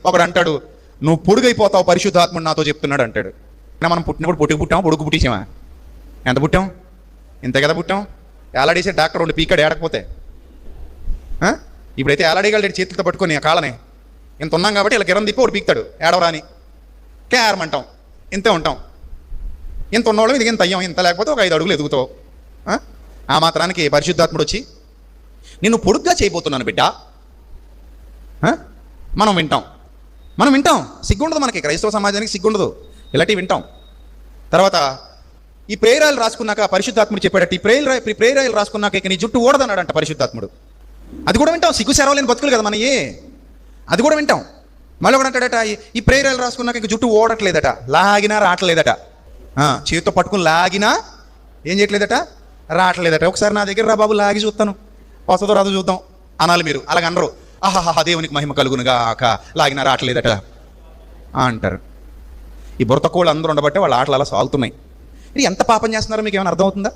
ఒకడు అంటాడు, నువ్వు పొడుగైపోతావు పరిశుద్ధాత్ముడు నాతో చెప్తున్నాడు అంటాడు. మనం పుట్టినప్పుడు పొట్టుకు పుట్టామా, పొడుగు పుట్టించామా? ఎంత పుట్టాం? ఇంత కదా పుట్టాం. ఏలాడేసే డాక్టర్ రెండు పీకాడు ఏడకపోతే. ఇప్పుడైతే ఏలాడేయగలడు చేతులతో పట్టుకొని ఆ కాళ్ళని. ఇంత ఉన్నాం కాబట్టి ఇలా కిరణ్ తిప్పి ఒకటి పీకుతాడు ఏడవరాని. కేరమంటాం, ఇంతే ఉంటాం. ఇంత ఉన్నవాళ్ళం ఇది ఇంత అయ్యాం, ఇంత లేకపోతే ఒక 5 అడుగులు ఎదుగుతావు. ఆ మాత్రానికి పరిశుద్ధాత్ముడు వచ్చి నిన్ను పొడుగ్గా చేయబోతున్నాను బిడ్డ, మనం వింటాం. సిగ్గుండదు మనకి, క్రైస్తవ సమాజానికి సిగ్గుండదు, ఇలాంటివి వింటాం. తర్వాత ఈ ప్రేరాలు రాసుకున్నాక పరిశుద్ధాత్ముడు చెప్పాడట, ఈ ప్రేరాలు రాసుకున్నాక ఇక నీ జుట్టు ఓడదన్నాడంట పరిశుద్ధాత్ముడు. అది కూడా వింటాం. సిగ్గు సెరవలేని బతుకులు కదా మనయ్యే, అది కూడా వింటాం. మళ్ళీ కూడా అంటాడట, ఈ ప్రేరాలు రాసుకున్నాక ఇక జుట్టు ఓడట్లేదట, లాగినా రావట్లేదట. చేతితో పట్టుకుని లాగినా ఏం చేయట్లేదట, రావట్లేదట. ఒకసారి నా దగ్గర రా బాబు, లాగి చూస్తాను, వస్తుందో రాదో చూద్దాం అనాలి మీరు. అలాగ అనరు. ఆహాహా దేవునికి మహిమ కలుగునుగా లాగినా రావట్లేదట అంటారు. ఈ బుర్ర తక్కువ వాళ్ళు అందరూ ఉండబట్టే వాళ్ళ ఆటలు అలా సాగుతున్నాయి. ఇది ఎంత పాపం చేస్తున్నారో మీకు ఏమైనా అర్థమవుతుందా?